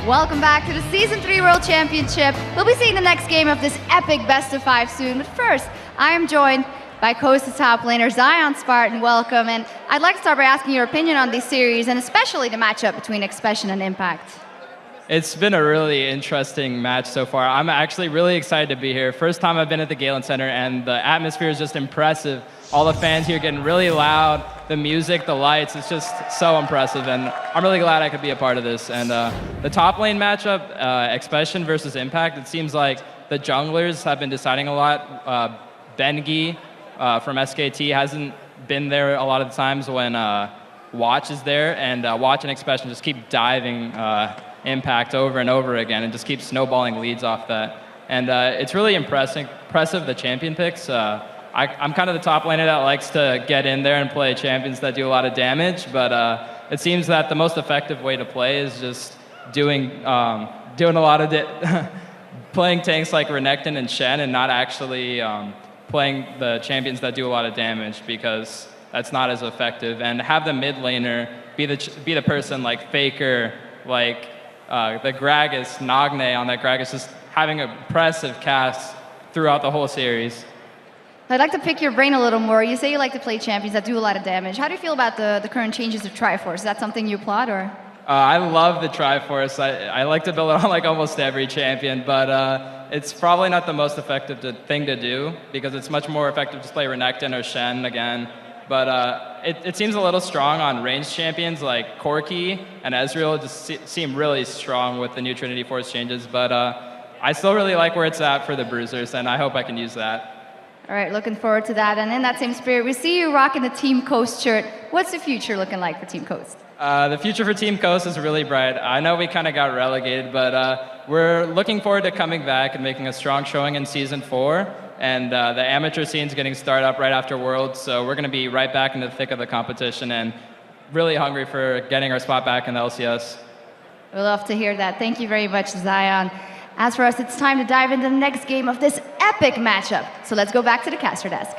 Welcome back to the Season 3 World Championship. We'll be seeing the next game of this epic best of 5 soon, but first, I am joined by Coast's top laner, Zion Spartan. Welcome, and I'd like to start by asking your opinion on this series, and especially the matchup between Expression and Impact. It's been a really interesting match so far. I'm actually really excited to be here. First time I've been at the Galen Center, and the atmosphere is just impressive. All the fans here getting really loud, the music, the lights, it's just so impressive, and I'm really glad I could be a part of this. And the top lane matchup, Expression versus Impact, it seems like the junglers have been deciding a lot. Bengi from SKT hasn't been there a lot of the times when Watch is there, and Watch and Expression just keep diving Impact over and over again and just keep snowballing leads off that. And it's really impressive, the champion picks. I'm kind of the top laner that likes to get in there and play champions that do a lot of damage, but it seems that the most effective way to play is just doing a lot of playing tanks like Renekton and Shen, and not actually playing the champions that do a lot of damage, because that's not as effective. And have the mid laner be the person like Faker, like the Gragas, Nagne on that Gragas, just having impressive casts throughout the whole series. I'd like to pick your brain a little more. You say you like to play champions that do a lot of damage. How do you feel about the current changes of Triforce? Is that something you applaud, or? I love the Triforce. I like to build it on like almost every champion, but it's probably not the most effective thing to do, because it's much more effective to play Renekton or Shen again. But it seems a little strong on ranged champions like Corki and Ezreal. Just seem really strong with the new Trinity Force changes, but I still really like where it's at for the Bruisers, and I hope I can use that. All right, looking forward to that. And in that same spirit, we see you rocking the Team Coast shirt. What's the future looking like for Team Coast? The future for Team Coast is really bright. I know we kind of got relegated, but we're looking forward to coming back and making a strong showing in Season 4. And the amateur scene's getting started up right after Worlds, so we're going to be right back in the thick of the competition and really hungry for getting our spot back in the LCS. We'd love to hear that. Thank you very much, Zion. As for us, it's time to dive into the next game of this epic matchup. So let's go back to the caster desk.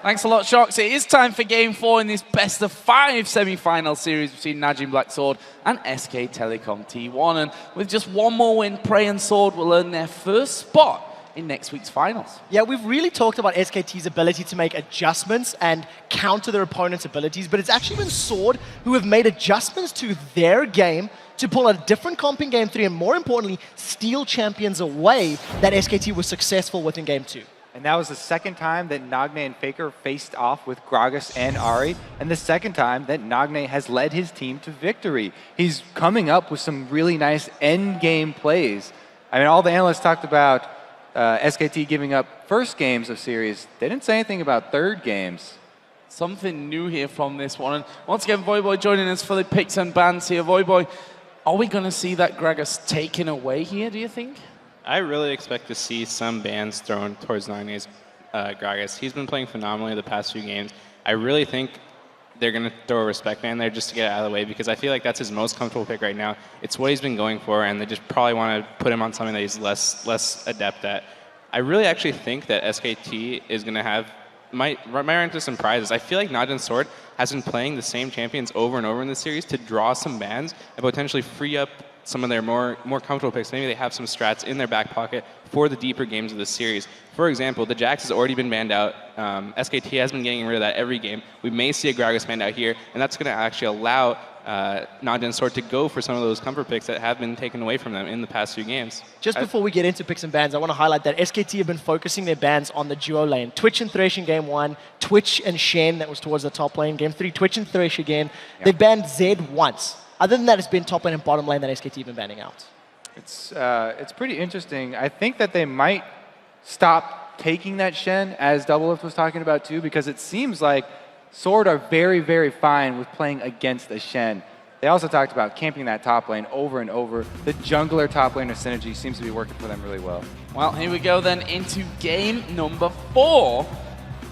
Thanks a lot, Shox. It is time for Game 4 in this best-of-5 semi-final series between Najin Black Sword and SK Telecom T1. And with just one more win, Prey and Sword will earn their first spot in next week's finals. Yeah, we've really talked about SKT's ability to make adjustments and counter their opponent's abilities, but it's actually been Sword who have made adjustments to their game to pull a different comp in Game 3, and more importantly, steal champions away that SKT was successful with in Game 2. And that was the second time that Nagne and Faker faced off with Gragas and Ahri, and the second time that Nagne has led his team to victory. He's coming up with some really nice end-game plays. I mean, all the analysts talked about SKT giving up first games of series. They didn't say anything about third games. Something new here from this one. And once again, Voyboy joining us for the picks and bans here. Voyboy, are we going to see that Gragas taken away here, do you think? I really expect to see some bans thrown towards Nagne's Gragas. He's been playing phenomenally the past few games. I really think they're going to throw a respect ban there just to get it out of the way, because I feel like that's his most comfortable pick right now. It's what he's been going for, and they just probably want to put him on something that he's less adept at. I really actually think that SKT is going to have might run into some prizes. I feel like Najin Sword has been playing the same champions over and over in this series to draw some bans and potentially free up some of their more comfortable picks. Maybe they have some strats in their back pocket for the deeper games of the series. For example, the Jax has already been banned out. SKT has been getting rid of that every game. We may see a Gragas banned out here, and that's going to actually allow Najin Sword to go for some of those comfort picks that have been taken away from them in the past few games. Just before we get into picks and bans, I want to highlight that SKT have been focusing their bans on the duo lane. Twitch and Thresh in Game 1, Twitch and Shen, that was towards the top lane. Game 3, Twitch and Thresh again. Yeah. They've banned Zed once. Other than that, it's been top lane and bottom lane that SKT have been banning out. It's pretty interesting. I think that they might stop taking that Shen, as Doublelift was talking about too, because it seems like Sword are very, very fine with playing against a Shen. They also talked about camping that top lane over and over. The jungler top laner synergy seems to be working for them really well. Well, here we go then into game number 4.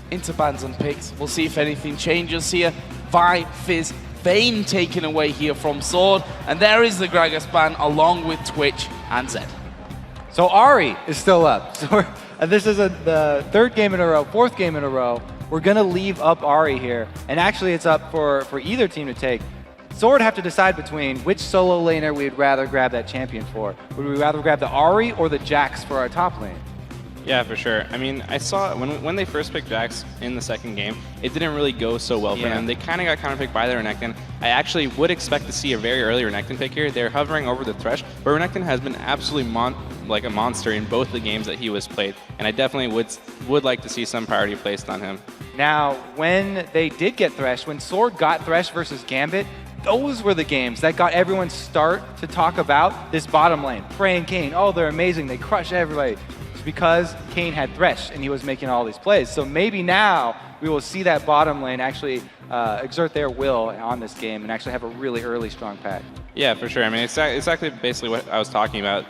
Into bans and picks. We'll see if anything changes here. Vi, Fizz, Vayne taken away here from Sword. And there is the Gragas ban along with Twitch and Zed. So Ahri is still up. So this is the third game in a row, fourth game in a row. We're going to leave up Ahri here. And actually it's up for either team to take. Sword have to decide between which solo laner we'd rather grab that champion for. Would we rather grab the Ahri or the Jax for our top lane? Yeah, for sure. I mean, I saw when they first picked Jax in the second game, it didn't really go so well for them. They kind of got counterpicked by the Renekton. I actually would expect to see a very early Renekton pick here. They're hovering over the Thresh, but Renekton has been absolutely like a monster in both the games that he was played, and I definitely would like to see some priority placed on him. Now, when they did get Thresh, when Sword got Thresh versus Gambit, those were the games that got everyone start to talk about this bottom lane. Frey and Kayn, oh, they're amazing. They crush everybody. It's because Kayn had Thresh and he was making all these plays. So maybe now we will see that bottom lane actually exert their will on this game and actually have a really early strong pack. Yeah, for sure. I mean, it's exactly basically what I was talking about.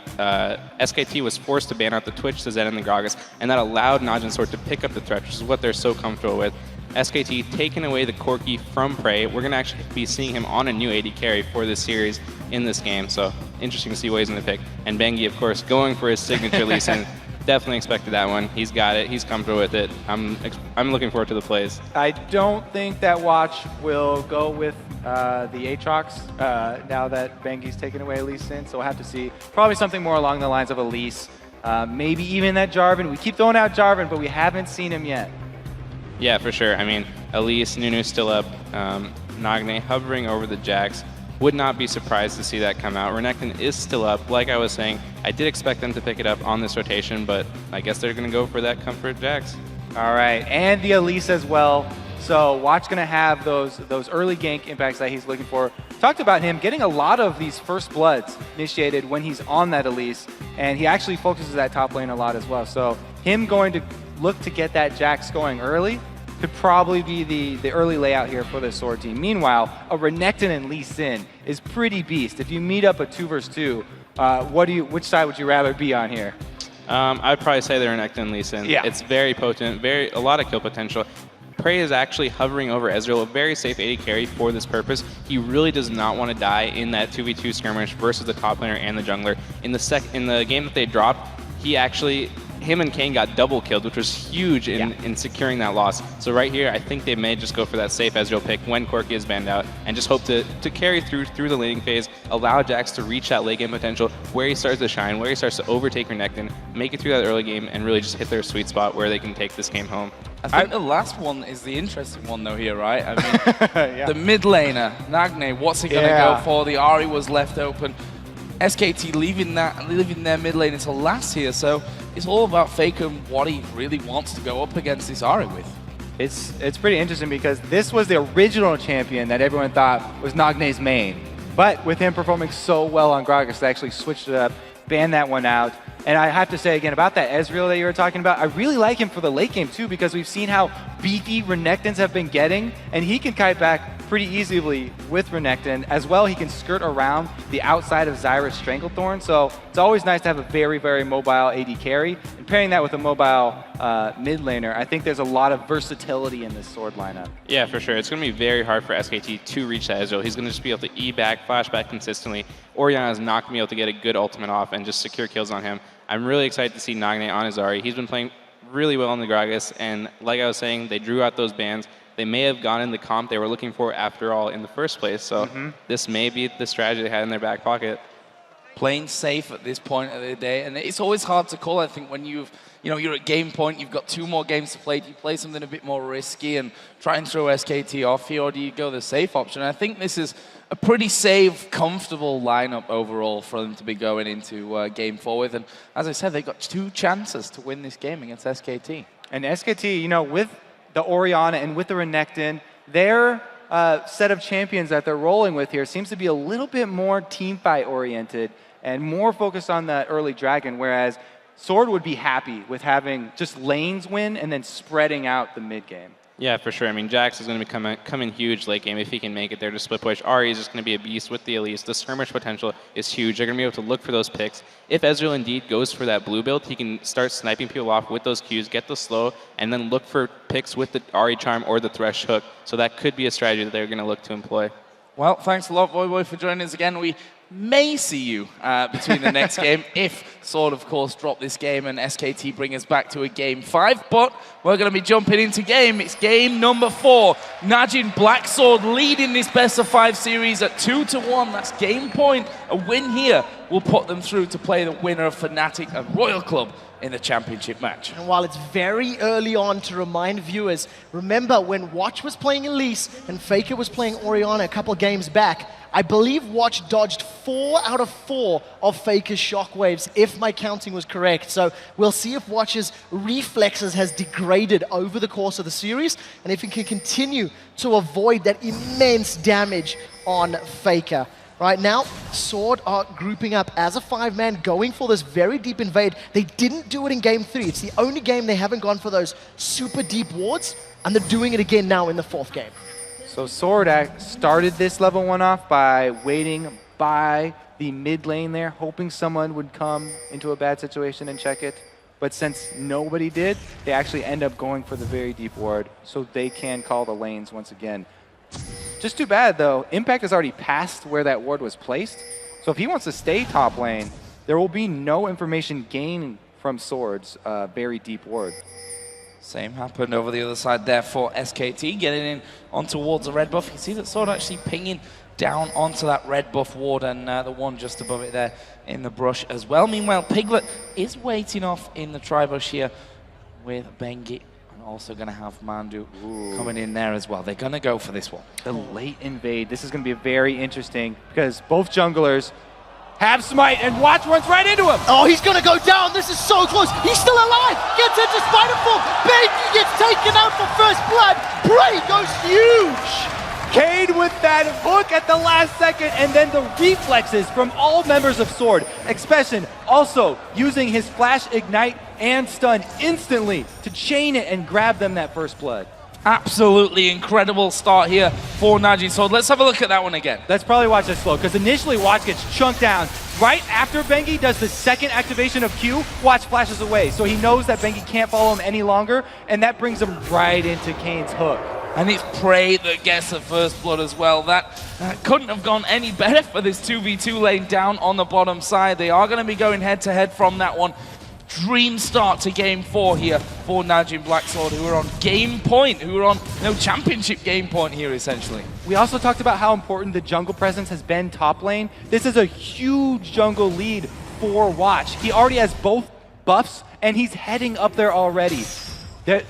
SKT was forced to ban out the Twitch, the Zen, and the Gragas, and that allowed Naj and Sword to pick up the Thresh, which is what they're so comfortable with. SKT taking away the Corki from Prey. We're going to actually be seeing him on a new AD carry for this series in this game, so interesting to see what he's going to pick. And Bengi, of course, going for his signature Lee Sin. Definitely expected that one. He's got it. He's comfortable with it. I'm looking forward to the plays. I don't think that watch will go with the Aatrox now that Bengi's taken away Lee Sin, so we'll have to see. Probably something more along the lines of Elise. Maybe even that Jarvan. We keep throwing out Jarvan, but we haven't seen him yet. Yeah, for sure. I mean, Elise, Nunu's still up. Nagne hovering over the Jax. Would not be surprised to see that come out. Renekton is still up. Like I was saying, I did expect them to pick it up on this rotation, but I guess they're going to go for that comfort Jax. All right, and the Elise as well. So Watch going to have those early gank impacts that he's looking for. Talked about him getting a lot of these first bloods initiated when he's on that Elise, and he actually focuses that top lane a lot as well. So him going to look to get that Jax going early could probably be the early layout here for the Sword team. Meanwhile, a Renekton and Lee Sin is pretty beast. If you meet up a 2 versus 2, which side would you rather be on here? I'd probably say the Renekton and Lee Sin. Yeah. It's very potent, a lot of kill potential. Prey is actually hovering over Ezreal, a very safe AD carry for this purpose. He really does not want to die in that 2v2 skirmish versus the top laner and the jungler. In the game that they dropped, him and Kayn got double killed, which was huge in securing that loss. So right here, I think they may just go for that safe Ezreal pick when Corki is banned out and just hope to carry through the laning phase, allow Jax to reach that late game potential where he starts to shine, where he starts to overtake Renekton, make it through that early game, and really just hit their sweet spot where they can take this game home. I think the last one is the interesting one though here, right? I mean, the mid laner, Nagne, what's he going to go for? The Ahri was left open. SKT leaving their mid lane until last here, so it's all about Faker and what he really wants to go up against this Ahri with. It's pretty interesting because this was the original champion that everyone thought was Nagne's main. But with him performing so well on Gragas, they actually switched it up, banned that one out. And I have to say again about that Ezreal that you were talking about, I really like him for the late game too because we've seen how beefy Renektons have been getting, and he can kite back pretty easily with Renekton. As well, he can skirt around the outside of Zyra's Stranglethorn, so it's always nice to have a very, very mobile AD carry. And pairing that with a mobile mid laner, I think there's a lot of versatility in this Sword lineup. Yeah, for sure. It's going to be very hard for SKT to reach that Ezreal. He's going to just be able to E-back, flash back consistently. Orianna's not going to be able to get a good ultimate off and just secure kills on him. I'm really excited to see Nagne on his Ahri. He's been playing really well on the Gragas, and like I was saying, they drew out those bans. They may have gone in the comp they were looking for after all in the first place, so this may be the strategy they had in their back pocket. Playing safe at this point of the day, and it's always hard to call. I think when you're at game point, you've got 2 more games to play. Do you play something a bit more risky and try and throw SKT off here, or do you go the safe option? I think this is a pretty safe, comfortable lineup overall for them to be going into game 4 with. And as I said, they've got 2 chances to win this game against SKT. And SKT, with the Orianna and with the Renekton, their set of champions that they're rolling with here seems to be a little bit more team fight oriented and more focused on that early dragon, whereas Sword would be happy with having just lanes win and then spreading out the mid game. Yeah, for sure. I mean, Jax is going to be coming huge late game if he can make it there to split push. Ahri is just going to be a beast with the Elise. The skirmish potential is huge. They're going to be able to look for those picks. If Ezreal indeed goes for that blue build, he can start sniping people off with those Qs, get the slow, and then look for picks with the Ahri charm or the Thresh hook. So that could be a strategy that they're going to look to employ. Well, thanks a lot, Voyboy, for joining us again. We may see you between the next game if Sword, of course, drop this game and SKT bring us back to a game 5. But we're going to be jumping into game. It's game number 4. Najin Black Sword leading this best of 5 series at 2-1. That's game point. A win here will put them through to play the winner of Fnatic and Royal Club in the championship match. And while it's very early on to remind viewers, remember when Watch was playing Elise and Faker was playing Orianna a couple games back, I believe Watch dodged 4 out of 4 of Faker's shockwaves, if my counting was correct. So we'll see if Watch's reflexes has degraded over the course of the series, and if he can continue to avoid that immense damage on Faker. Right now, Sword are grouping up as a 5-man, going for this very deep invade. They didn't do it in game 3. It's the only game they haven't gone for those super deep wards, and they're doing it again now in the 4th game. So Sword started this level 1 off by waiting by the mid lane there, hoping someone would come into a bad situation and check it. But since nobody did, they actually end up going for the very deep ward, so they can call the lanes once again. Just too bad, though. Impact has already passed where that ward was placed. So if he wants to stay top lane, there will be no information gained from Sword's very deep ward. Same happened over the other side there for SKT, getting in on towards the red buff. You can see that Sword actually pinging down onto that red buff ward, and the one just above it there in the brush as well. Meanwhile, Piglet is waiting off in the tri-bush here with Bengi. Also going to have Mandu coming in there as well. They're going to go for this one. The late invade. This is going to be very interesting because both junglers have smite, and Watch runs right into him. Oh, he's going to go down. This is so close. He's still alive. Gets into Spiderfall. Bengi gets taken out for first blood. Bray goes huge. Cade with that hook at the last second, and then the reflexes from all members of Sword. Xpecian also using his flash, ignite, and stun instantly to chain it and grab them that first blood. Absolutely incredible start here for Najin Sword. Let's have a look at that one again. Let's probably watch this slow, because initially Watch gets chunked down. Right after Bengi does the second activation of Q, Watch flashes away. So he knows that Bengi can't follow him any longer, and that brings him right into Kane's hook. And it's Prey that gets the first blood as well. That couldn't have gone any better for this 2v2 lane down on the bottom side. They are going to be going head-to-head from that one. Dream start to game 4 here for Najin Black Sword, who are on game point, who are on championship game point here, essentially. We also talked about how important the jungle presence has been top lane. This is a huge jungle lead for Watch. He already has both buffs, and he's heading up there already. The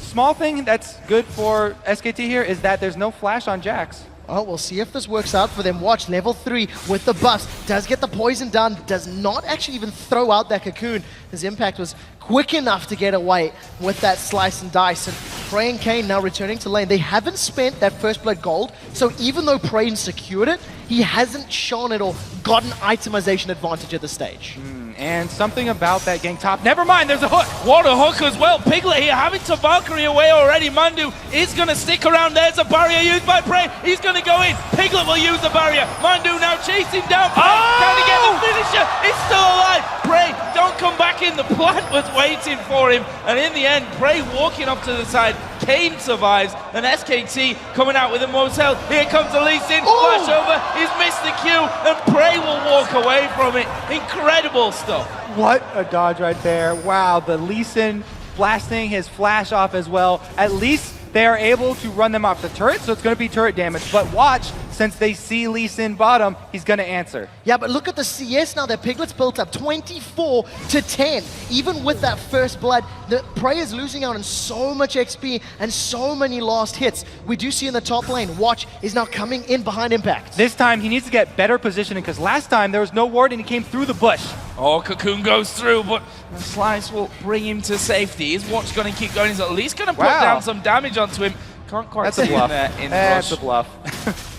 small thing that's good for SKT here is that there's no flash on Jax. Oh, we'll see if this works out for them. Watch, level 3 with the buffs. Does get the poison down. Does not actually even throw out that cocoon. His impact was quick enough to get away with that slice and dice. And Prey and Kane now returning to lane. They haven't spent that first blood gold. So even though Prey secured it, he hasn't shown it or gotten itemization advantage at the stage. And something about that gang top. Never mind, there's a hook. What a hook as well. Piglet here having to Valkyrie away already. Mandu is going to stick around. There's a barrier used by Prey. He's going to go in. Piglet will use the barrier. Mandu now chasing down Prey. Trying to get the finisher. It's still alive. Prey, don't come back in. The plant was waiting for him. And in the end, Prey walking up to the side. Kane survives. And SKT coming out with the most health. Here comes the Lee Sin. Flash over. He's missed the Q. And Prey will walk away from it. Incredible stuff. What a dodge right there. Wow, the Lee Sin blasting his flash off as well. At least they are able to run them off the turret, so it's going to be turret damage. But watch, since they see Lee Sin bottom, he's going to answer. Yeah, but look at the CS now that Piglet's built up, 24-10. Even with that first blood, the Prey is losing out on so much XP and so many lost hits. We do see in the top lane, Watch is now coming in behind Impact. This time he needs to get better positioning, because last time there was no ward and he came through the bush. Oh, Cocoon goes through, but the slice will bring him to safety. Is Watch going to keep going? He's at least going to put down some damage onto him. Can't quite see him there in That's rush. a bluff.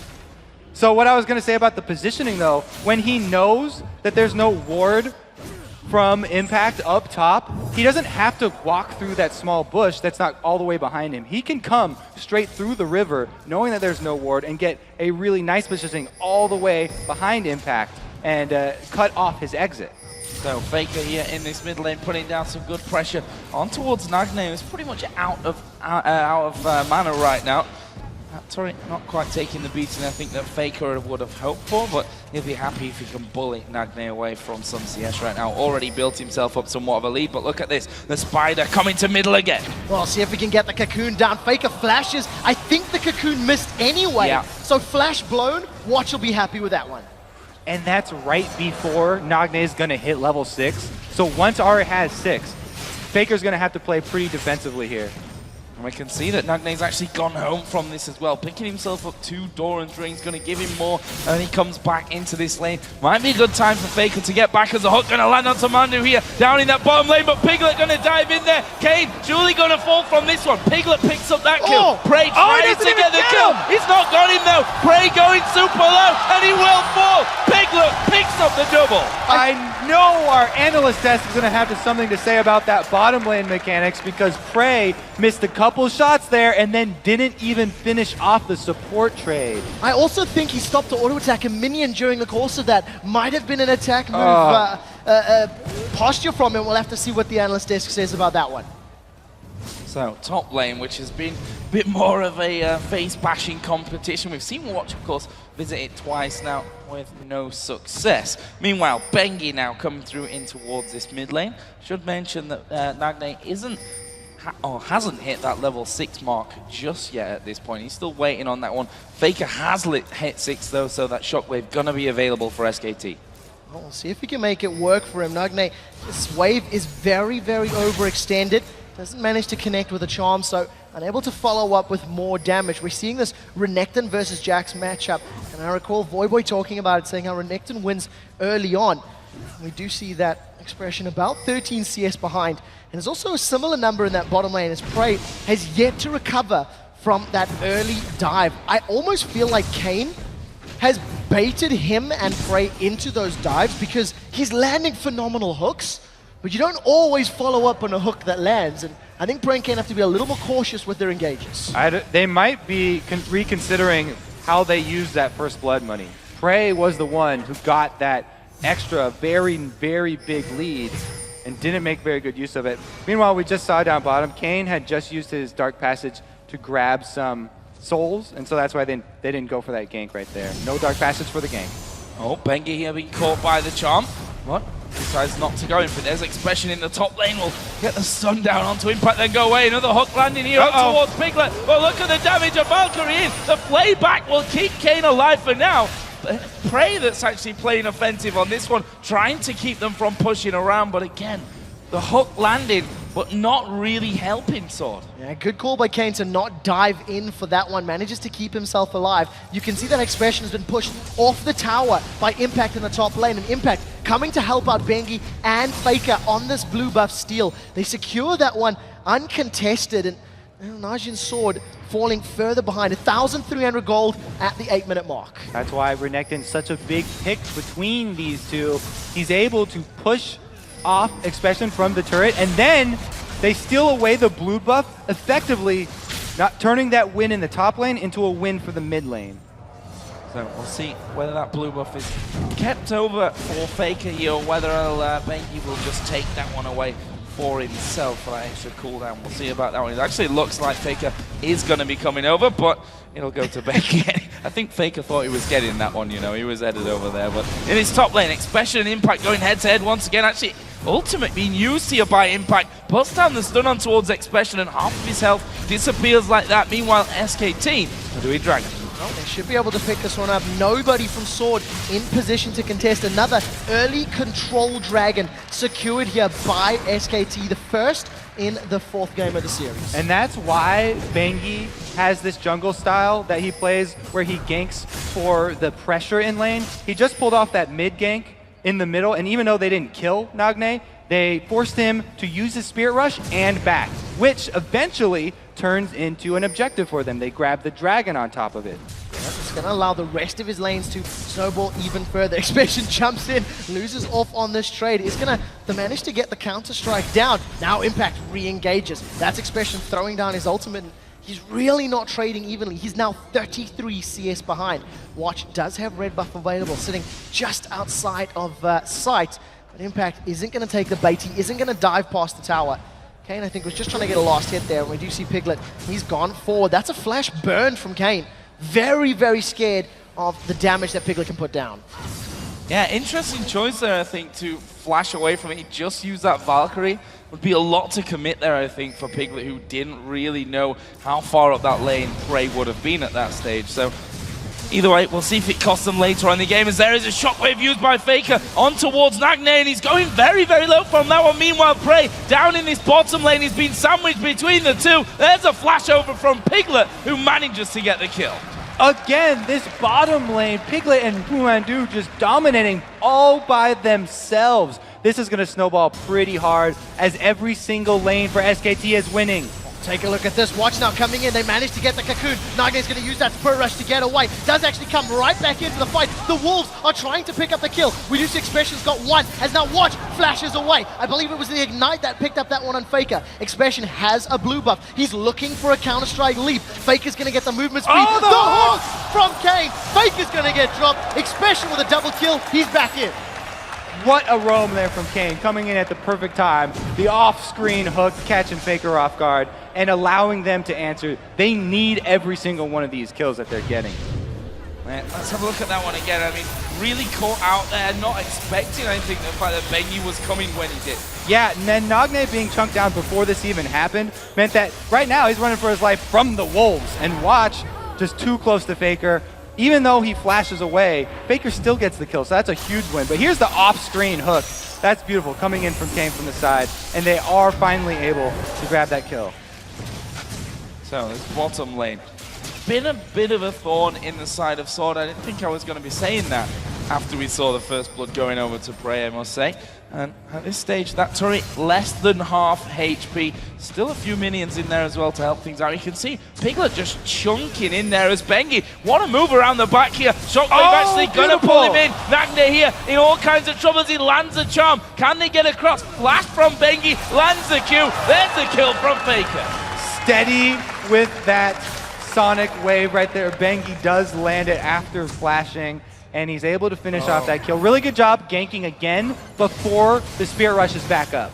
So what I was going to say about the positioning, though, when he knows that there's no ward from Impact up top, he doesn't have to walk through that small bush that's not all the way behind him. He can come straight through the river, knowing that there's no ward, and get a really nice positioning all the way behind Impact and cut off his exit. So Faker here in this mid lane putting down some good pressure on towards Nagne, who's pretty much out of mana right now. That turret not quite taking the beating I think that Faker would have hoped for, but he'll be happy if he can bully Nagne away from some CS right now. Already built himself up somewhat of a lead, but look at this. The Spider coming to middle again. Well, see if we can get the Cocoon down. Faker flashes. I think the Cocoon missed anyway. Yeah. So flash blown, Watch will be happy with that one. And that's right before Nagne is going to hit level 6. So once Ari has 6, Faker's going to have to play pretty defensively here. And we can see that Nagne's actually gone home from this as well, picking himself up 2 Doran's rings, going to give him more, and he comes back into this lane. Might be a good time for Faker to get back as a hook, going to land onto Mandu here, down in that bottom lane, but Piglet going to dive in there. Kane, Julie going to fall from this one. Piglet picks up that kill. Prey tries to get the kill. He's not got him though. Prey going super low, and he will fall. Piglet picks up the double. I know our analyst desk is going to have something to say about that bottom lane mechanics because Prey missed a couple shots there and then didn't even finish off the support trade. I also think he stopped to auto-attack a minion during the course of that. Might have been an attack move posture from him. We'll have to see what the analyst desk says about that one. So, top lane, which has been a bit more of a face-bashing competition. We've seen Watch, of course, visit it twice now with no success. Meanwhile, Bengi now coming through in towards this mid lane. Should mention that Nagne hasn't hit that level 6 mark just yet at this point. He's still waiting on that one. Faker has hit 6 though, so that shockwave gonna be available for SKT. Well, we'll see if we can make it work for him. Nagne, this wave is very, very overextended. Doesn't manage to connect with a charm, so unable to follow up with more damage. We're seeing this Renekton versus Jax matchup, and I recall Voyboy talking about it, saying how Renekton wins early on. We do see that expression about 13 CS behind, and there's also a similar number in that bottom lane as Prey has yet to recover from that early dive. I almost feel like Kane has baited him and Prey into those dives because he's landing phenomenal hooks, but you don't always follow up on a hook that lands, and I think Prey and Kane have to be a little more cautious with their engages. They might be reconsidering how they use that first blood money. Prey was the one who got that extra very, very big lead and didn't make very good use of it. Meanwhile, we just saw down bottom, Kane had just used his Dark Passage to grab some souls, and so that's why they didn't go for that gank right there. No Dark Passage for the gank. Oh, Bengi here being caught by the charm. What? Decides not to go in for there's expression in the top lane. Will get the stun down onto Impact, then go away. Another hook landing here up towards Piglet. Well, look at the damage of Valkyrie in. The playback will keep Kane alive for now. Prey that's actually playing offensive on this one, trying to keep them from pushing around, but again, the hook landed, but not really helping Sword. Yeah, good call by Kane to not dive in for that one. Manages to keep himself alive. You can see that expression has been pushed off the tower by Impact in the top lane, and Impact coming to help out Bengi and Faker on this blue buff steal. They secure that one uncontested, and Najin's Sword falling further behind. 1,300 gold at the 8-minute mark. That's why Renekton's such a big pick between these two. He's able to push off expression from the turret, and then they steal away the blue buff, effectively not turning that win in the top lane into a win for the mid lane. So we'll see whether that blue buff is kept over for Faker here, or whether Bengi will just take that one away for himself for that extra cooldown. We'll see about that one. It actually looks like Faker is going to be coming over, but it'll go to Bengi. I think Faker thought he was getting that one, you know, he was headed over there. But in his top lane, Expression and Impact going head-to-head once again. Actually, Ultimate being used here by Impact. Puts down the stun on towards Expression, and half of his health disappears like that. Meanwhile, SKT are doing Dragon. Well, they should be able to pick this one up. Nobody from Sword in position to contest. Another early control Dragon secured here by SKT, the first in the 4th game of the series. And that's why Bengi has this jungle style that he plays where he ganks for the pressure in lane. He just pulled off that mid gank in the middle, and even though they didn't kill Nagne, they forced him to use his Spirit Rush and back, which eventually turns into an objective for them. They grab the dragon on top of it. It's going to allow the rest of his lanes to snowball even further. Expression jumps in, loses off on this trade. He's going to manage to get the counter-strike down. Now Impact re-engages. That's Expression throwing down his ultimate. He's really not trading evenly. He's now 33 CS behind. Watch does have red buff available, sitting just outside of sight. But Impact isn't going to take the bait. He isn't going to dive past the tower. Kane, I think, was just trying to get a last hit there. And we do see Piglet. He's gone forward. That's a flash burn from Kane. Very, very scared of the damage that Piglet can put down. Yeah, interesting choice there, I think, to flash away from it. He just used that Valkyrie. Would be a lot to commit there, I think, for Piglet, who didn't really know how far up that lane Prey would have been at that stage. So either way, we'll see if it costs them later on in the game, as there is a shockwave used by Faker on towards Nagne, and he's going very, very low from that one. Meanwhile, Prey down in this bottom lane, he's been sandwiched between the two. There's a flash over from Piglet, who manages to get the kill. Again, this bottom lane, Piglet and Pumandu just dominating all by themselves. This is going to snowball pretty hard as every single lane for SKT is winning. Take a look at this. Watch now coming in. They managed to get the cocoon. Nagne's going to use that spur rush to get away. Does actually come right back into the fight. The Wolves are trying to pick up the kill. We do see Expression's got one. As now Watch flashes away. I believe it was the Ignite that picked up that one on Faker. Expression has a blue buff. He's looking for a Counter-Strike leap. Faker's going to get the movement speed. Oh, the hook from Kane. Faker's going to get dropped. Expression with a double kill. He's back in. What a roam there from Kane, coming in at the perfect time. The off-screen hook, catching Faker off guard, and allowing them to answer. They need every single one of these kills that they're getting. Man, let's have a look at that one again. I mean, really caught out there, not expecting, I think, the fact that Bengi was coming when he did. Yeah, and then Nagne being chunked down before this even happened meant that right now he's running for his life from the Wolves. And Watch, just too close to Faker. Even though he flashes away, Faker still gets the kill, so that's a huge win. But here's the off-screen hook. That's beautiful, coming in from Kane from the side. And they are finally able to grab that kill. So this bottom lane, been a bit of a thorn in the side of Sword. I didn't think I was going to be saying that after we saw the first blood going over to Prey, I must say. And at this stage, that turret less than half HP. Still a few minions in there as well to help things out. You can see Piglet just chunking in there as Bengi. What a move around the back here. Shockwave actually going to pull him in. Nagne here in all kinds of trouble as he lands a charm. Can they get across? Flash from Bengi, lands the Q. There's the kill from Faker. Steady with that Sonic wave right there. Bengi does land it after flashing, and he's able to finish off that kill. Really good job ganking again before the Spirit rushes back up.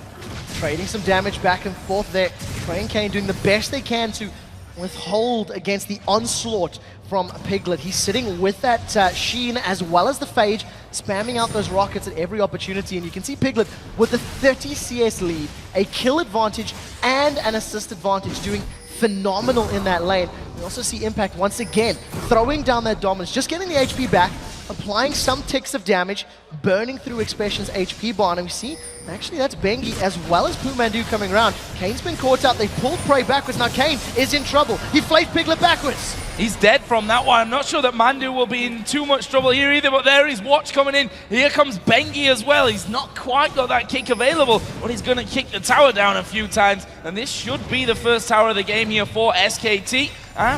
Trading some damage back and forth there. Trey and Kane doing the best they can to withhold against the onslaught from Piglet. He's sitting with that Sheen as well as the Phage, spamming out those rockets at every opportunity. And you can see Piglet with a 30 CS lead, a kill advantage, and an assist advantage, doing phenomenal in that lane. We also see Impact once again throwing down that dominance, just getting the HP back, applying some ticks of damage, burning through Expression's HP bar. And we see, actually, that's Bengi as well as Pumandu coming around. Kane's been caught out. They pulled Prey backwards. Now Kane is in trouble. He flayed Piglet backwards. He's dead from that one. I'm not sure that Mandu will be in too much trouble here either, but there is Watch coming in. Here comes Bengi as well. He's not quite got that kick available, but he's going to kick the tower down a few times, and this should be the first tower of the game here for SKT.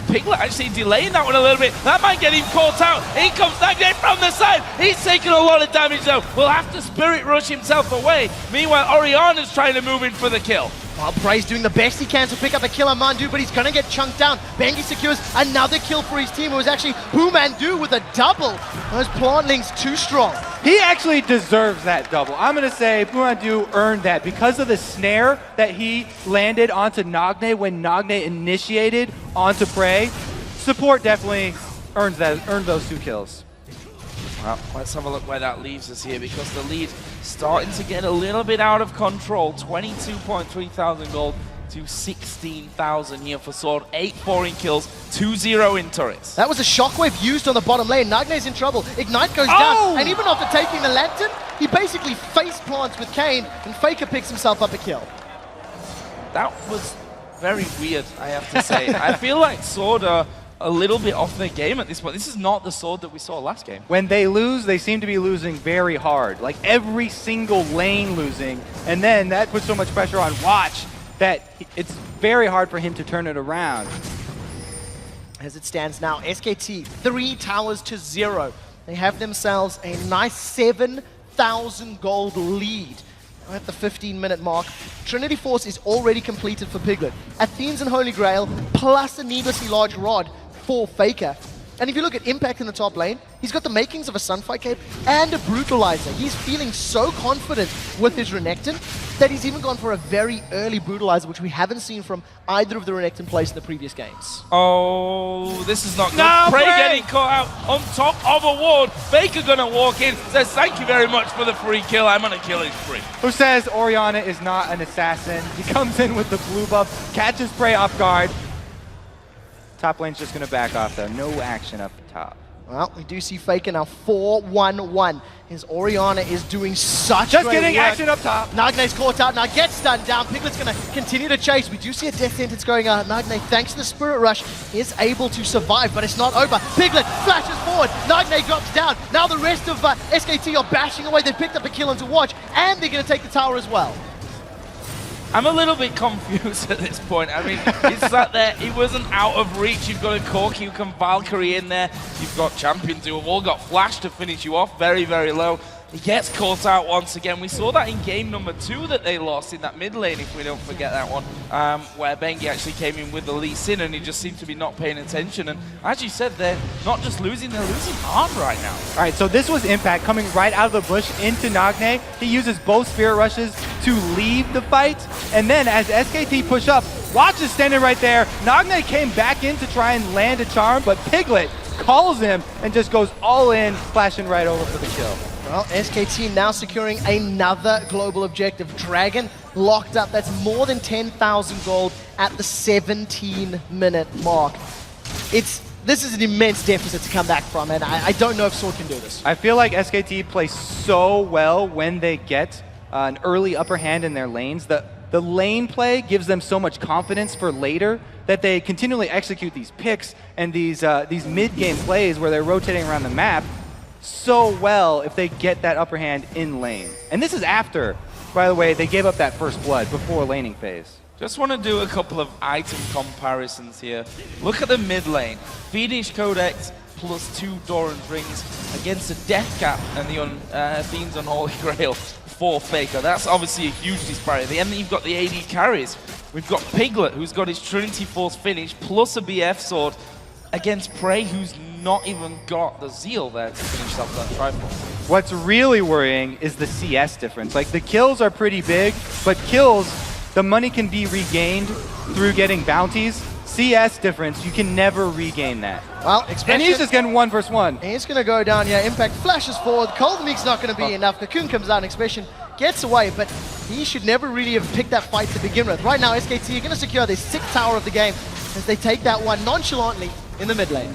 Piglet actually delaying that one a little bit. That might get him caught out. In comes Nagne from the side. He's taking a lot of damage though. Will have to Spirit Rush himself away. Meanwhile, Oriana's trying to move in for the kill. Well, Prey's doing the best he can to pick up a kill on Mandu, but he's going to get chunked down. Bengi secures another kill for his team. It was actually Pumandu with a double. Those plantlings too strong. He actually deserves that double. I'm going to say Pumandu earned that because of the snare that he landed onto Nagne when Nagne initiated onto Prey. Support definitely earned those 2 kills. Well, let's have a look where that leaves us here, because the lead starting to get a little bit out of control. 22.3 thousand gold to 16,000 here for Sword. 8-4 in kills, 2-0 in turrets. That was a shockwave used on the bottom lane. Nagne's in trouble. Ignite goes down, and even after taking the lantern, he basically face plants with Kane, and Faker picks himself up a kill. That was very weird, I have to say. I feel like Sword are a little bit off their game at this point. This is not the Sword that we saw last game. When they lose, they seem to be losing very hard. Like every single lane losing. And then that puts so much pressure on Watch that it's very hard for him to turn it around. As it stands now, SKT 3 towers to 0. They have themselves a nice 7,000 gold lead. At the 15-minute mark, Trinity Force is already completed for Piglet. Athene's and Holy Grail, plus a needlessly large rod for Faker. And if you look at Impact in the top lane, he's got the makings of a Sunfire Cape and a Brutalizer. He's feeling so confident with his Renekton that he's even gone for a very early Brutalizer, which we haven't seen from either of the Renekton plays in the previous games. Oh, this is not good. No, Prey Prey! getting caught out on top of a ward. Faker gonna walk in, says thank you very much for the free kill. I'm gonna kill his free. Who says Orianna is not an assassin. He comes in with the blue buff, catches Prey off guard. Top lane's just going to back off, though. No action up the top. Well, we do see Faker now 4-1-1. His Orianna is doing such Just great getting work. action up top. Nagne's caught out, now gets stunned down. Piglet's going to continue to chase. We do see a death sentence going out. Nagne, thanks to the Spirit Rush, is able to survive, but it's not over. Piglet flashes forward. Nagne drops down. Now the rest of SKT are bashing away. They picked up a kill into Watch, and they're going to take the tower as well. I'm a little bit confused at this point. I mean, he's sat there, he wasn't out of reach. You've got a Corki who can Valkyrie in there. You've got champions who have all got flash to finish you off very, very low. He gets caught out once again. We saw that in game number 2 that they lost in that mid lane, if we don't forget that one, where Bengi actually came in with the Lee Sin and he just seemed to be not paying attention. And as you said, they're not just losing, they're losing hard right now. All right, so this was Impact coming right out of the bush into Nagne. He uses both Spirit Rushes to leave the fight. And then as SKT push up, Watch is standing right there. Nagne came back in to try and land a charm, but Piglet calls him and just goes all in, flashing right over for the kill. Well, SKT now securing another global objective. Dragon locked up. That's more than 10,000 gold at the 17-minute mark. This is an immense deficit to come back from, and I don't know if Sword can do this. I feel like SKT plays so well when they get an early upper hand in their lanes. The lane play gives them so much confidence for later that they continually execute these picks and these mid-game plays where they're rotating around the map so well if they get that upper hand in lane. And this is after, by the way, they gave up that first blood before laning phase. Just want to do a couple of item comparisons here. Look at the mid lane. Fiendish Codex plus 2 Doran's rings against the Death Cap and the Fiend's Unholy Grail for Faker. That's obviously a huge disparity. And then you've got the AD carries. We've got Piglet, who's got his Trinity Force finish, plus a BF sword against Prey, who's not even got the Zeal there to finish off that tripod. What's really worrying is the CS difference. Like, the kills are pretty big, but kills, the money can be regained through getting bounties. CS difference, you can never regain that. Well, And he's just getting 1 versus 1. He's going to go down here. Impact flashes forward. Cold Meek's not going to be enough. Cocoon comes out and Expression gets away, but he should never really have picked that fight to begin with. Right now, SKT are going to secure their 6th tower of the game as they take that one nonchalantly in the mid lane.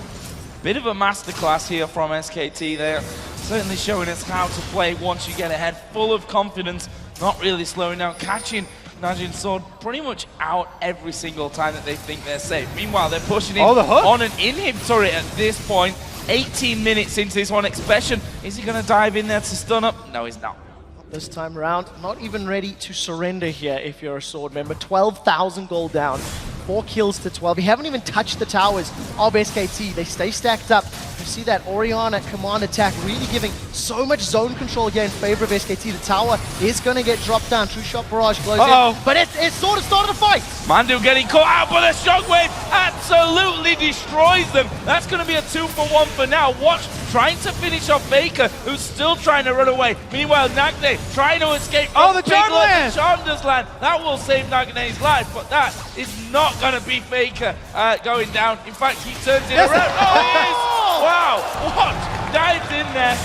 Bit of a masterclass here from SKT there. Certainly showing us how to play once you get ahead, full of confidence, not really slowing down, catching Najin's sword pretty much out every single time that they think they're safe. Meanwhile, they're pushing in on an inhib at this point. 18 minutes into this one. Expression, is he going to dive in there to stun up? No, he's not. This time around, not even ready to surrender here if you're a Sword member. 12,000 gold down, 4 kills to 12. We haven't even touched the towers of SKT. They stay stacked up. You see that Orianna command attack really giving so much zone control here in favor of SKT. The tower is going to get dropped down. True Shot Barrage blows in. But it's sort of started a fight. Mandu getting caught out, but the shockwave absolutely destroys them. That's going to be a 2-for-1 for now. Watch trying to finish off Faker, who's still trying to run away. Meanwhile, Nagne trying to escape. Oh, the charm land! The charm does land. That will save Nagne's life, but that is not going to be Faker going down. In fact, he turns it around. Oh, he is! Wow, what? Dives in there.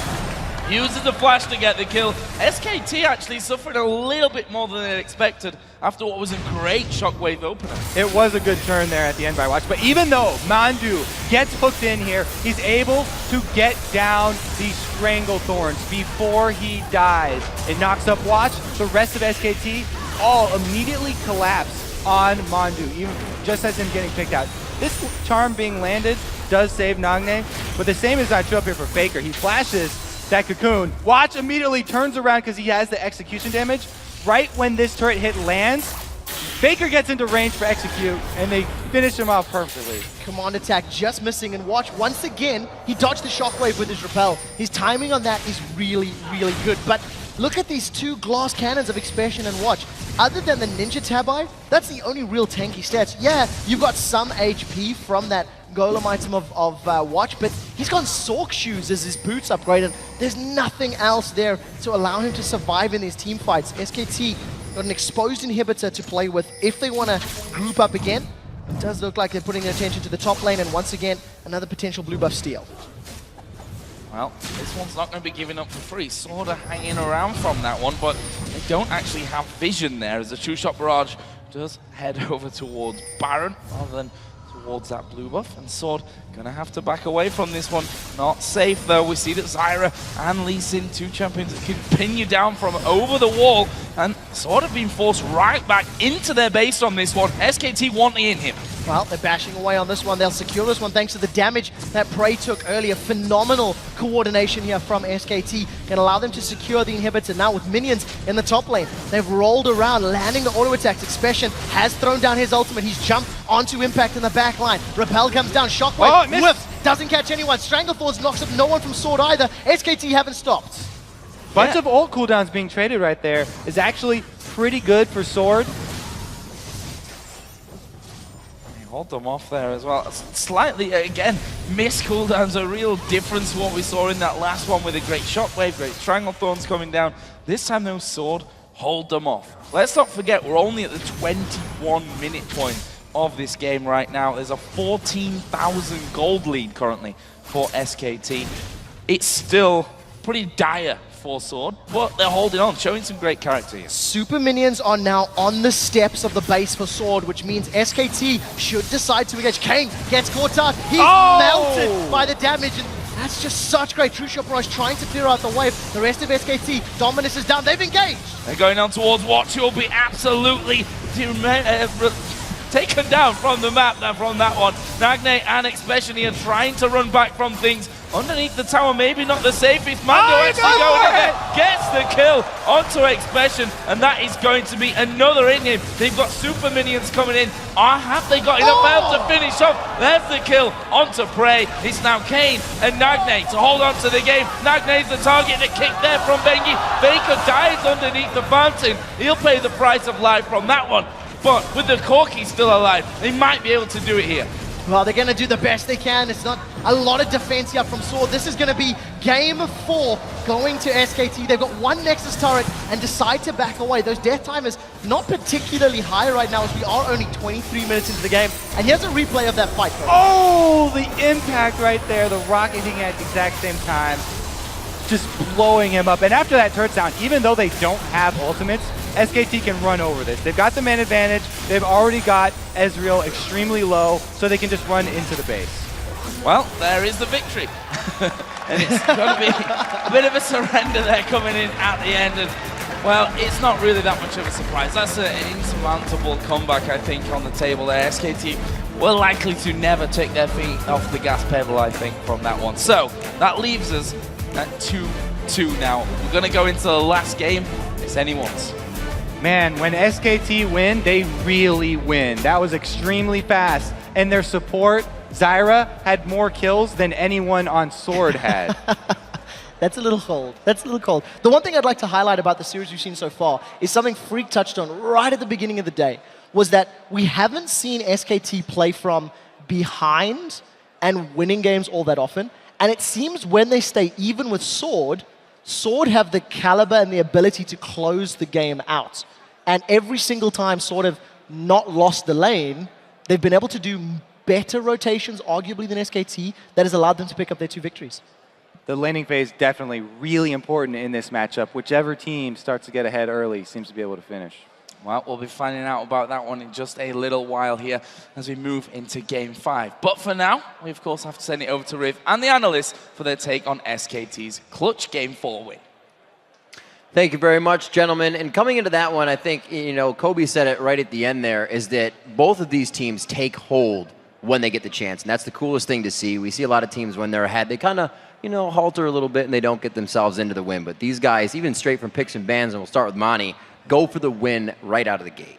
Uses the flash to get the kill. SKT actually suffered a little bit more than they expected after what was a great shockwave opener. It was a good turn there at the end by Watch, but even though Mandu gets hooked in here, he's able to get down these Strangle Thorns before he dies. It knocks up Watch. The rest of SKT all immediately collapse on Mandu, even just as him getting picked out. This charm being landed does save Nagne, but the same is not true up here for Faker. He flashes that cocoon. Watch immediately turns around because he has the execution damage. Right when this turret hit lands, Faker gets into range for execute, and they finish him off perfectly. Command attack just missing, and Watch, once again, he dodged the shockwave with his repel. His timing on that is really, really good. But look at these 2 glass cannons of Expression and Watch. other than the Ninja Tabi, that's the only real tanky stats. Yeah, you've got some HP from that Golem item of Watch, but he's got Sork Shoes as his boots upgraded. There's nothing else there to allow him to survive in these team fights. SKT got an exposed inhibitor to play with if they want to group up again. It does look like they're putting their attention to the top lane, and once again, another potential blue buff steal. Well, this one's not going to be given up for free. Sword are hanging around from that one, but they don't actually have vision there as the two-shot barrage does head over towards Baron rather than towards that blue buff. And Sword gonna have to back away from this one. Not safe though. We see that Zyra and Lee Sin, two champions that can pin you down from over the wall, and Sword have been forced right back into their base on this one. SKT wanting in him. Well, they're bashing away on this one. They'll secure this one thanks to the damage that Prey took earlier. Phenomenal coordination here from SKT can allow them to secure the inhibitor. Now with minions in the top lane, they've rolled around, landing the auto attacks. Expression has thrown down his ultimate. He's jumped onto Impact in the back line. Repel comes down, Shockwave, whiffs, doesn't catch anyone. Stranglethorns knocks up no one from Sword either. SKT haven't stopped. Bunch of ult cooldowns being traded right there is actually pretty good for Sword. Hold them off there as well. Slightly, again, missed cooldowns, a real difference to what we saw in that last one with a great Shockwave, great Stranglethorns coming down. This time, though, Sword hold them off. Let's not forget, we're only at the 21-minute point of this game right now. There's a 14,000 gold lead currently for SKT. It's still pretty dire for Sword, but they're holding on, showing some great character here. Super minions are now on the steps of the base for Sword, which means SKT should decide to engage. Kane gets caught out. He's melted by the damage, and that's just such great. True Shot Barrage trying to clear out the wave. The rest of SKT, Dominus is down. They've engaged. They're going on towards Watch, who will be absolutely taken down from the map now from that one. Nagne and Expression here trying to run back from things underneath the tower, maybe not the safest. Mando actually going in there, gets the kill onto Expression, and that is going to be another in him. They've got super minions coming in. Have they got enough help to finish off? There's the kill onto Prey. It's now Kane and Nagne to hold on to the game. Nagne's the target that kicked there from Bengi. Faker dies underneath the fountain. He'll pay the price of life from that one. But with the Corki still alive, they might be able to do it here. Well, they're going to do the best they can. It's not a lot of defense here from Sword. This is going to be game 4 going to SKT. They've got one Nexus turret and decide to back away. Those death timers not particularly high right now as we are only 23 minutes into the game. And here's a replay of that fight. Oh, the impact right there. The rocket hitting at the exact same time. Just blowing him up. And after that turret down, even though they don't have ultimates, SKT can run over this. They've got the man advantage. They've already got Ezreal extremely low, so they can just run into the base. Well, there is the victory. And it's going to be a bit of a surrender there coming in at the end. And, well, it's not really that much of a surprise. That's an insurmountable comeback, I think, on the table there. SKT were likely to never take their feet off the gas pedal, I think, from that one. So that leaves us at 2-2 now. We're going to go into the last game. It's anyone's. Man, when SKT win, they really win. That was extremely fast. And their support, Zyra, had more kills than anyone on Sword had. That's a little cold. That's a little cold. The one thing I'd like to highlight about the series we've seen so far is something Freak touched on right at the beginning of the day, was that we haven't seen SKT play from behind and winning games all that often. And it seems when they stay even with Sword, Sword have the caliber and the ability to close the game out. And every single time Sword have not lost the lane, they've been able to do better rotations, arguably, than SKT, that has allowed them to pick up their 2 victories. The laning phase definitely really important in this matchup. Whichever team starts to get ahead early seems to be able to finish. Well, we'll be finding out about that one in just a little while here as we move into Game 5. But for now, we of course have to send it over to Riv and the analysts for their take on SKT's clutch Game 4 win. Thank you very much, gentlemen. And coming into that one, I think, Kobe said it right at the end there, is that both of these teams take hold when they get the chance. And that's the coolest thing to see. We see a lot of teams when they're ahead, they kind of, halter a little bit and they don't get themselves into the win. But these guys, even straight from picks and bans, and we'll start with Monty, go for the win right out of the gate.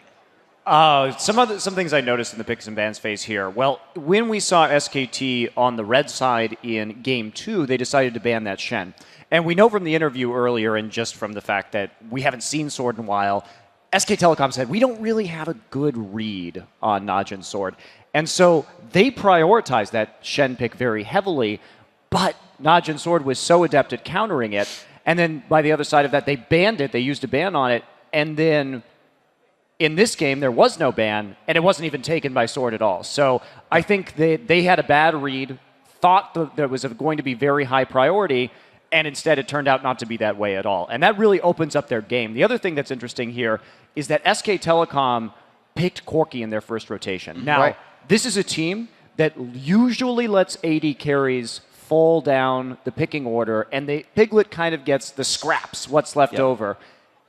Some things I noticed in the picks and bans phase here. Well, when we saw SKT on the red side in Game 2, they decided to ban that Shen. And we know from the interview earlier and just from the fact that we haven't seen Sword in a while, SK Telecom said, we don't really have a good read on Najin Sword. And so they prioritized that Shen pick very heavily, but Najin Sword was so adept at countering it. And then by the other side of that, they banned it. They used a ban on it. And then in this game, there was no ban, and it wasn't even taken by Sword at all. So I think they had a bad read, thought that it was going to be very high priority, and instead it turned out not to be that way at all. And that really opens up their game. The other thing that's interesting here is that SK Telecom picked Corki in their first rotation. Now, this is a team that usually lets AD carries fall down the picking order, and Piglet kind of gets the scraps, what's left over.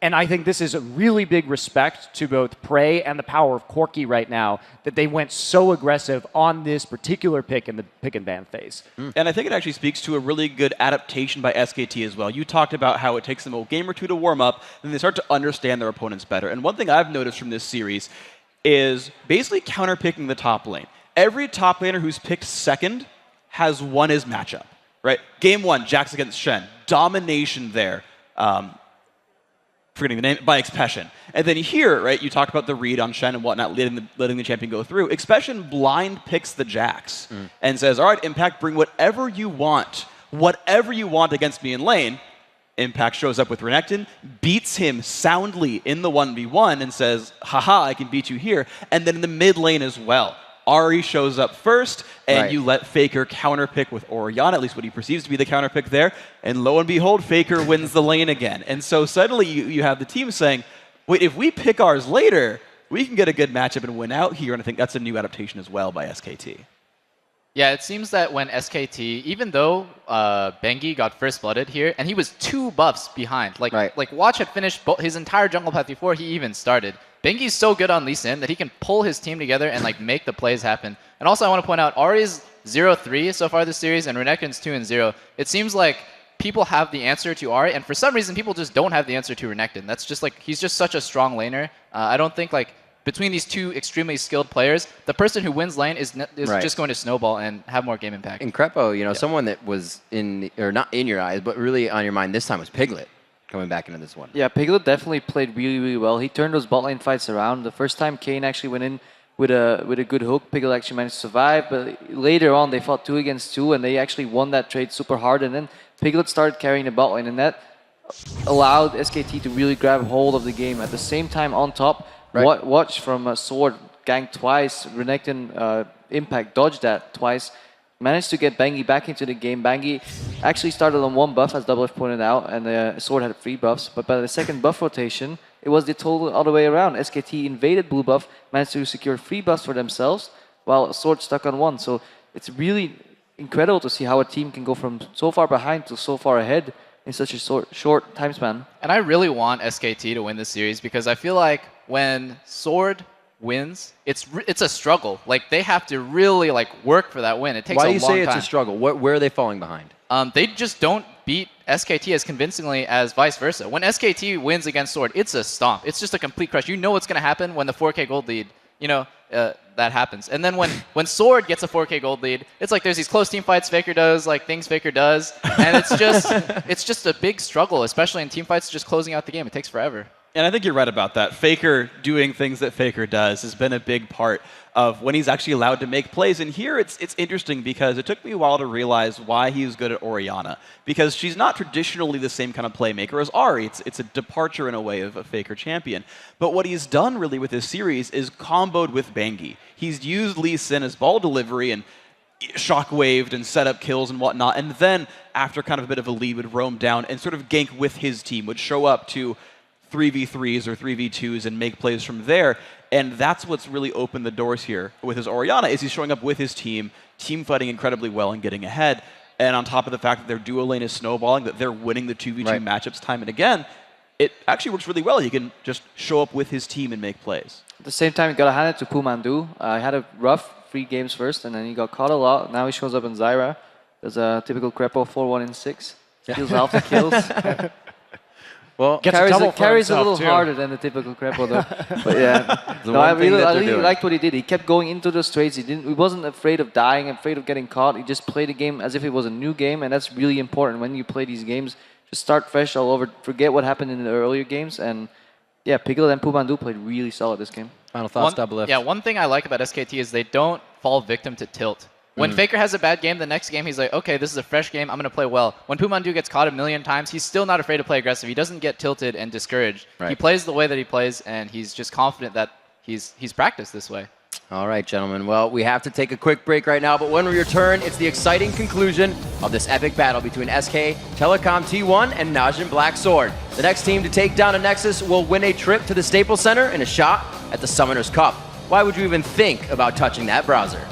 And I think this is a really big respect to both Prey and the power of Corki right now that they went so aggressive on this particular pick in the pick and ban phase. And I think it actually speaks to a really good adaptation by SKT as well. You talked about how it takes them a game or two to warm up, then they start to understand their opponents better. And one thing I've noticed from this series is basically counterpicking the top lane. Every top laner who's picked second has won his matchup, right? Game 1, Jax against Shen. Domination there. Forgetting the name, by Xpession. And then here, right, you talk about the read on Shen and whatnot, letting the champion go through. Xpession blind picks the Jax and says, all right, Impact, bring whatever you want against me in lane. Impact shows up with Renekton, beats him soundly in the 1v1 and says, haha, I can beat you here. And then in the mid lane as well. Ahri shows up first, and you let Faker counterpick with Orianna, at least what he perceives to be the counterpick there, and lo and behold, Faker wins the lane again. And so suddenly you have the team saying, wait, if we pick ours later, we can get a good matchup and win out here, and I think that's a new adaptation as well by SKT. Yeah, it seems that when SKT, even though Bengi got first blooded here, and he was 2 buffs behind, like Watch had finished his entire jungle path before he even started. Bengi's so good on Lee Sin that he can pull his team together and like make the plays happen. And also I want to point out, Ahri's 0-3 so far this series, and Renekton's 2-0. It seems like people have the answer to Ahri, and for some reason people just don't have the answer to Renekton. That's just like, he's just such a strong laner. I don't think like, between these two extremely skilled players, the person who wins lane is just going to snowball and have more game impact. In Crepo, you know, someone that was or not in your eyes, but really on your mind this time was Piglet coming back into this one. Yeah, Piglet definitely played really, really well. He turned those bot lane fights around. The first time Kane actually went in with a good hook, Piglet actually managed to survive, but later on they fought 2 against 2 and they actually won that trade super hard, and then Piglet started carrying the bot lane, and that allowed SKT to really grab hold of the game. At the same time on top, Watch from Sword ganked twice, Renekton Impact dodged that twice, managed to get Bengi back into the game. Bengi actually started on 1 buff, as Double F pointed out, and Sword had 3 buffs, but by the second buff rotation, it was the total other way around. SKT invaded blue buff, managed to secure 3 buffs for themselves, while Sword stuck on 1. So it's really incredible to see how a team can go from so far behind to so far ahead in such a short time span. And I really want SKT to win this series because I feel like when Sword wins, it's a struggle. Like they have to really like work for that win. It takes a long time. Why do you say it's a struggle? Where are they falling behind? They just don't beat SKT as convincingly as vice versa. When SKT wins against Sword, it's a stomp. It's just a complete crush. You know what's going to happen when the 4K gold lead, you know, that happens. And then when Sword gets a 4K gold lead, it's like there's these close team fights Faker does, like things Faker does, and it's just a big struggle, especially in team fights just closing out the game. It takes forever. And I think you're right about that. Faker doing things that Faker does has been a big part of when he's actually allowed to make plays. And here it's interesting because it took me a while to realize why he was good at Orianna. Because she's not traditionally the same kind of playmaker as Ahri. It's a departure in a way of a Faker champion. But what he's done really with this series is comboed with Bengi. He's used Lee Sin as ball delivery and shockwaved and set up kills and whatnot. And then after kind of a bit of a lead would roam down and sort of gank with his team, would show up to 3v3s or 3v2s and make plays from there. And that's what's really opened the doors here with his Orianna, is he's showing up with his team fighting incredibly well and getting ahead. And on top of the fact that their duo lane is snowballing, that they're winning the 2v2 matchups time and again, it actually works really well. He can just show up with his team and make plays. At the same time, you got to hand it to Pumandu. He had a rough 3 games first, and then he got caught a lot. Now he shows up in Zyra. There's a typical Crepo 4-1 in 6. Steals alpha kills. Well, carries a little harder than the typical Crepo though. But yeah, no, I really liked what he did. He kept going into those trades. He wasn't afraid of dying, afraid of getting caught. He just played the game as if it was a new game, and that's really important when you play these games. Just start fresh all over. Forget what happened in the earlier games and Yeah, Piglet and Pumandu played really solid this game. Final thoughts, Double Lift. Yeah, one thing I like about SKT is they don't fall victim to tilt. When Faker has a bad game, the next game he's like, okay, this is a fresh game, I'm going to play well. When Pumandu gets caught a million times, he's still not afraid to play aggressive. He doesn't get tilted and discouraged. He plays the way that he plays, and he's just confident that he's practiced this way. All right, gentlemen. Well, we have to take a quick break right now, but when we return, it's the exciting conclusion of this epic battle between SK Telecom T1 and Najin Black Sword. The next team to take down a Nexus will win a trip to the Staples Center and a shot at the Summoners Cup. Why would you even think about touching that browser?